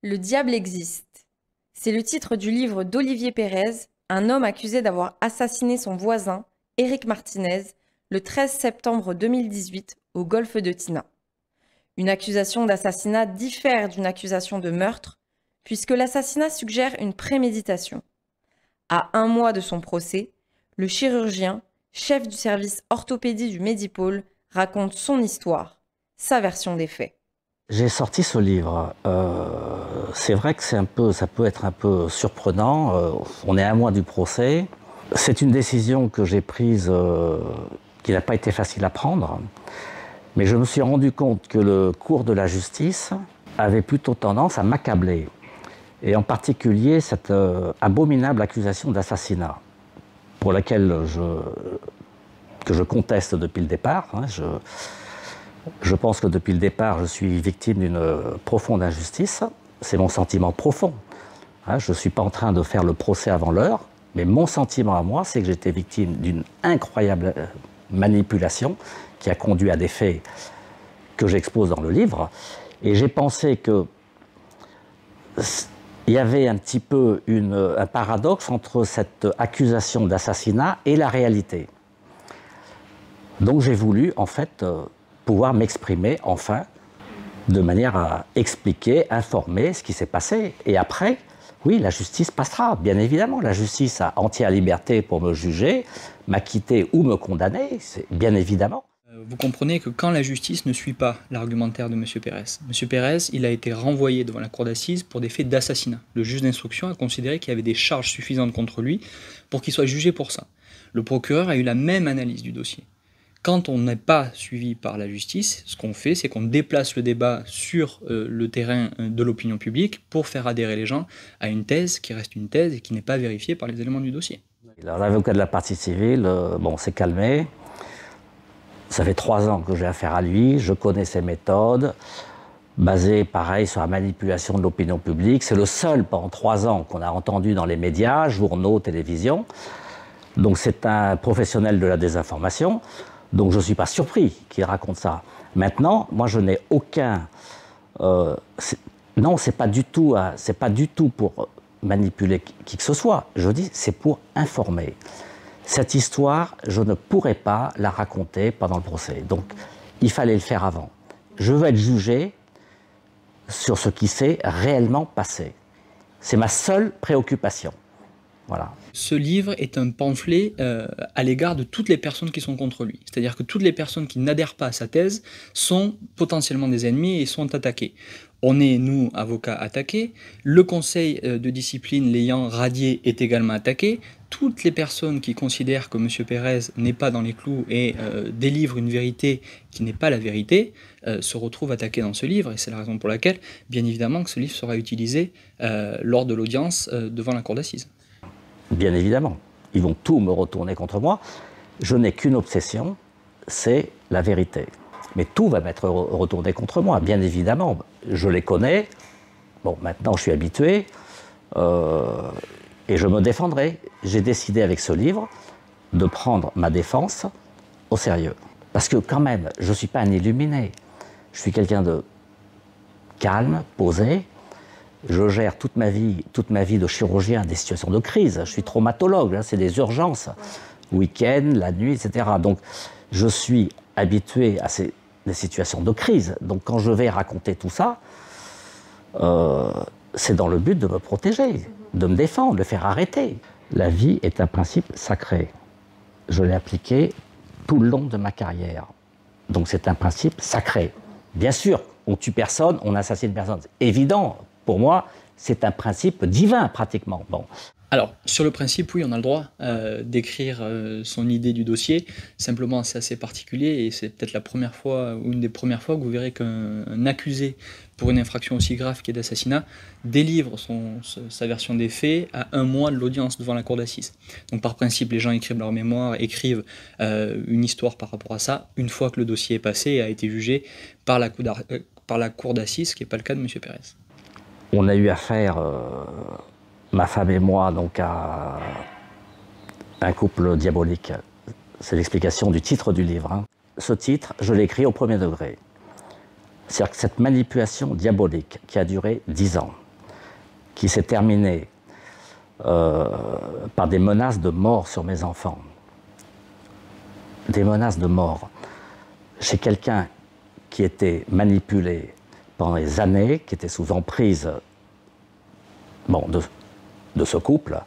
Le diable existe. C'est le titre du livre d'Olivier Pérez, un homme accusé d'avoir assassiné son voisin, Éric Martinez, le 13 septembre 2018 au golfe de Tina. Une accusation d'assassinat diffère d'une accusation de meurtre, puisque l'assassinat suggère une préméditation. À un mois de son procès, le chirurgien, chef du service orthopédie du Medipôle, raconte son histoire, sa version des faits. J'ai sorti ce livre. C'est vrai que ça peut être un peu surprenant. On est à un mois du procès. C'est une décision que j'ai prise qui n'a pas été facile à prendre. Mais je me suis rendu compte que le cours de la justice avait plutôt tendance à m'accabler. Et en particulier cette abominable accusation d'assassinat, pour laquelle je conteste depuis le départ. Je pense que depuis le départ, je suis victime d'une profonde injustice. C'est mon sentiment profond. Je ne suis pas en train de faire le procès avant l'heure, mais mon sentiment à moi, c'est que j'étais victime d'une incroyable manipulation qui a conduit à des faits que j'expose dans le livre. Et j'ai pensé qu'il y avait un petit peu un paradoxe entre cette accusation d'assassinat et la réalité. Donc j'ai voulu, en fait, pouvoir m'exprimer, enfin, de manière à expliquer, informer ce qui s'est passé. Et après, oui, la justice passera, bien évidemment. La justice a entière liberté pour me juger, m'acquitter ou me condamner, c'est bien évidemment. Vous comprenez que quand la justice ne suit pas l'argumentaire de M. Pérez, M. Pérez, il a été renvoyé devant la cour d'assises pour des faits d'assassinat. Le juge d'instruction a considéré qu'il y avait des charges suffisantes contre lui pour qu'il soit jugé pour ça. Le procureur a eu la même analyse du dossier. Quand on n'est pas suivi par la justice, ce qu'on fait, c'est qu'on déplace le débat sur le terrain de l'opinion publique pour faire adhérer les gens à une thèse qui reste une thèse et qui n'est pas vérifiée par les éléments du dossier. L'avocat de la partie civile, s'est calmé. Ça fait 3 ans que j'ai affaire à lui, je connais ses méthodes, basées, pareil, sur la manipulation de l'opinion publique. C'est le seul pendant 3 ans qu'on a entendu dans les médias, journaux, télévision. Donc c'est un professionnel de la désinformation. Donc je ne suis pas surpris qu'il raconte ça. Maintenant, moi je n'ai aucun... non, c'est pas du tout pour manipuler qui que ce soit. Je dis, c'est pour informer. Cette histoire, je ne pourrais pas la raconter pendant le procès. Donc, il fallait le faire avant. Je veux être jugé sur ce qui s'est réellement passé. C'est ma seule préoccupation. Voilà. Ce livre est un pamphlet à l'égard de toutes les personnes qui sont contre lui. C'est-à-dire que toutes les personnes qui n'adhèrent pas à sa thèse sont potentiellement des ennemis et sont attaquées. On est, nous, avocats, attaqués. Le conseil de discipline l'ayant radié est également attaqué. Toutes les personnes qui considèrent que M. Pérez n'est pas dans les clous et délivre une vérité qui n'est pas la vérité se retrouvent attaquées dans ce livre. Et c'est la raison pour laquelle, bien évidemment, que ce livre sera utilisé lors de l'audience devant la cour d'assises. Bien évidemment. Ils vont tout me retourner contre moi. Je n'ai qu'une obsession, c'est la vérité. Mais tout va m'être retourné contre moi, bien évidemment. Je les connais. Bon, maintenant, je suis habitué. Et je me défendrai. J'ai décidé avec ce livre de prendre ma défense au sérieux. Parce que quand même, je ne suis pas un illuminé. Je suis quelqu'un de calme, posé. Je gère toute ma vie de chirurgien des situations de crise. Je suis traumatologue, c'est des urgences, week-end, la nuit, etc. Donc je suis habitué à des situations de crise. Donc quand je vais raconter tout ça, c'est dans le but de me protéger, de me défendre, de faire arrêter. La vie est un principe sacré. Je l'ai appliqué tout le long de ma carrière. Donc c'est un principe sacré. Bien sûr, on tue personne, on assassine personne. C'est évident. Pour moi, c'est un principe divin, pratiquement. Bon. Alors, sur le principe, oui, on a le droit d'écrire son idée du dossier. Simplement, c'est assez particulier et c'est peut-être la première fois ou une des premières fois que vous verrez qu'un accusé pour une infraction aussi grave qui est d'assassinat délivre sa version des faits à 1 mois de l'audience devant la cour d'assises. Donc, par principe, les gens écrivent leur mémoire, écrivent une histoire par rapport à ça, une fois que le dossier est passé et a été jugé par la cour d'assises, ce qui n'est pas le cas de M. Pérez. On a eu affaire, ma femme et moi, donc à un couple diabolique. C'est l'explication du titre du livre. Ce titre, je l'ai écrit au 1er degré. C'est-à-dire que cette manipulation diabolique qui a duré 10 ans, qui s'est terminée par des menaces de mort sur mes enfants. Des menaces de mort chez quelqu'un qui était manipulé pendant des années, qui était sous emprise de ce couple,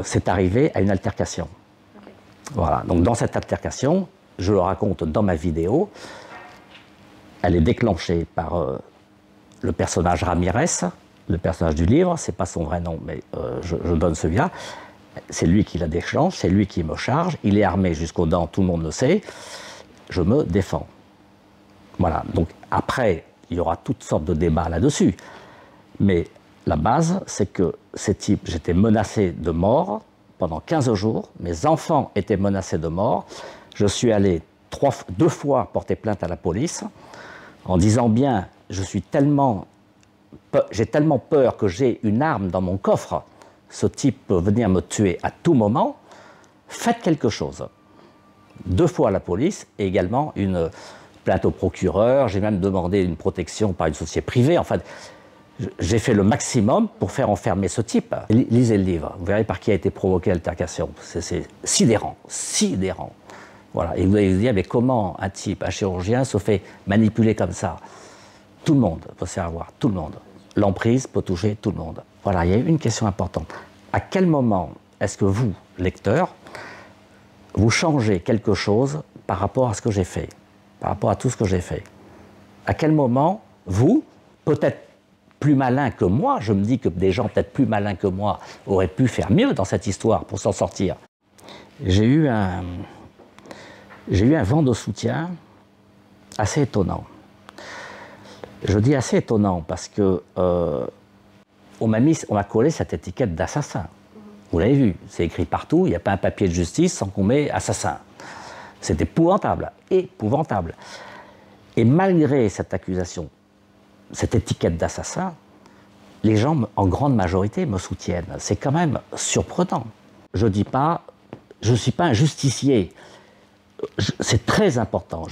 c'est arrivé à une altercation. Okay. Voilà. Donc dans cette altercation, je le raconte dans ma vidéo, elle est déclenchée par le personnage Ramirez, le personnage du livre, c'est pas son vrai nom, mais je donne celui-là. C'est lui qui la déclenche, c'est lui qui me charge, il est armé jusqu'aux dents, tout le monde le sait, je me défends. Voilà, donc après, il y aura toutes sortes de débats là-dessus, mais la base, c'est que ces types, j'étais menacé de mort pendant 15 jours, mes enfants étaient menacés de mort, je suis allé 2 fois porter plainte à la police, en disant bien, j'ai tellement peur que j'ai une arme dans mon coffre, ce type peut venir me tuer à tout moment, faites quelque chose. 2 fois à la police et également une plainte au procureur, j'ai même demandé une protection par une société privée, enfin, j'ai fait le maximum pour faire enfermer ce type. Lisez le livre, vous verrez par qui a été provoquée l'altercation, c'est sidérant, sidérant. Voilà. Et vous allez vous dire, mais comment un type, un chirurgien, se fait manipuler comme ça? Tout le monde peut se faire avoir, tout le monde. L'emprise peut toucher tout le monde. Voilà, il y a une question importante. À quel moment est-ce que vous, lecteur, vous changez quelque chose par rapport à ce que j'ai fait, par rapport à tout ce que j'ai fait? À quel moment, vous, peut-être plus malin que moi, je me dis que des gens peut-être plus malins que moi auraient pu faire mieux dans cette histoire pour s'en sortir. J'ai eu un vent de soutien assez étonnant. Je dis assez étonnant parce que on m'a collé cette étiquette d'assassin. Vous l'avez vu, c'est écrit partout, il n'y a pas un papier de justice sans qu'on met assassin. C'est épouvantable, épouvantable. Et malgré cette accusation, cette étiquette d'assassin, les gens, en grande majorité, me soutiennent. C'est quand même surprenant. Je ne suis pas un justicier. C'est très important.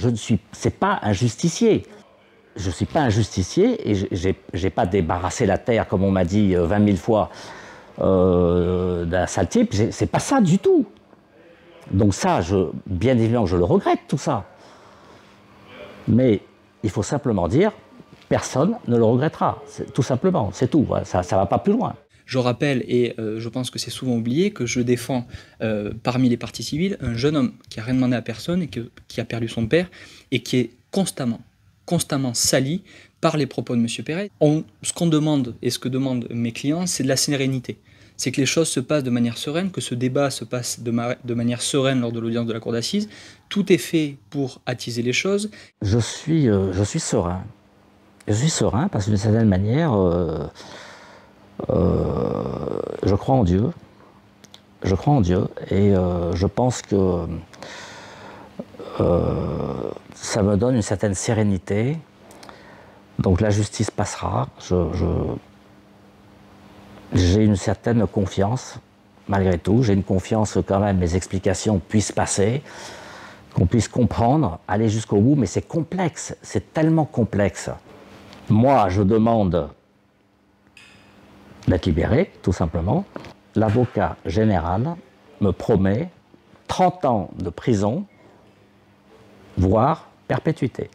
C'est pas un justicier. Je ne suis pas un justicier et je n'ai pas débarrassé la terre, comme on m'a dit 20 000 fois, d'un sale type. C'est pas ça du tout. Donc ça, bien évidemment, je le regrette, tout ça. Mais il faut simplement dire, personne ne le regrettera. Tout simplement, c'est tout. Ça ne va pas plus loin. Je rappelle, et je pense que c'est souvent oublié, que je défends parmi les parties civiles un jeune homme qui n'a rien demandé à personne et qui a perdu son père et qui est constamment sali par les propos de M. Pérez. Ce qu'on demande et ce que demandent mes clients, c'est de la sérénité. C'est que les choses se passent de manière sereine, que ce débat se passe de manière sereine lors de l'audience de la cour d'assises. Tout est fait pour attiser les choses. Je suis serein. Je suis serein parce que d'une certaine manière, je crois en Dieu. Je crois en Dieu et je pense que ça me donne une certaine sérénité. Donc la justice passera. J'ai une certaine confiance, malgré tout. J'ai une confiance que quand même mes explications puissent passer, qu'on puisse comprendre, aller jusqu'au bout, mais c'est complexe, c'est tellement complexe. Moi, je demande d'être libéré, tout simplement. L'avocat général me promet 30 ans de prison, voire perpétuité.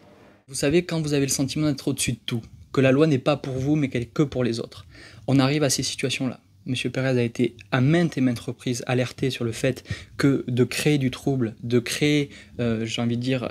Vous savez, quand vous avez le sentiment d'être au-dessus de tout, que la loi n'est pas pour vous, mais qu'elle est que pour les autres, on arrive à ces situations-là. M. Pérez a été à maintes et maintes reprises alerté sur le fait que de créer du trouble, de créer, j'ai envie de dire,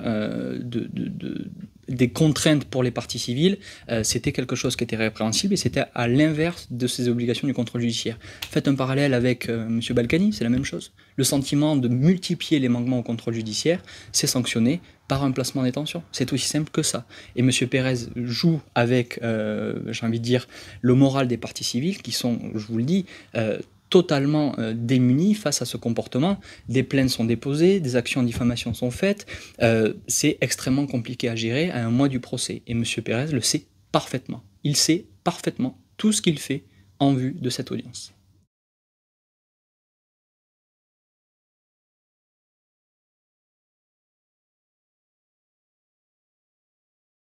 des contraintes pour les parties civiles, c'était quelque chose qui était répréhensible et c'était à l'inverse de ses obligations du contrôle judiciaire. Faites un parallèle avec M. Balkany, c'est la même chose. Le sentiment de multiplier les manquements au contrôle judiciaire, c'est sanctionné par un placement en détention. C'est aussi simple que ça. Et M. Pérez joue avec, j'ai envie de dire, le moral des parties civiles qui sont, je vous le dis, totalement démunis face à ce comportement. Des plaintes sont déposées, des actions de diffamation sont faites. C'est extrêmement compliqué à gérer à un mois du procès. Et M. Pérez le sait parfaitement. Il sait parfaitement tout ce qu'il fait en vue de cette audience.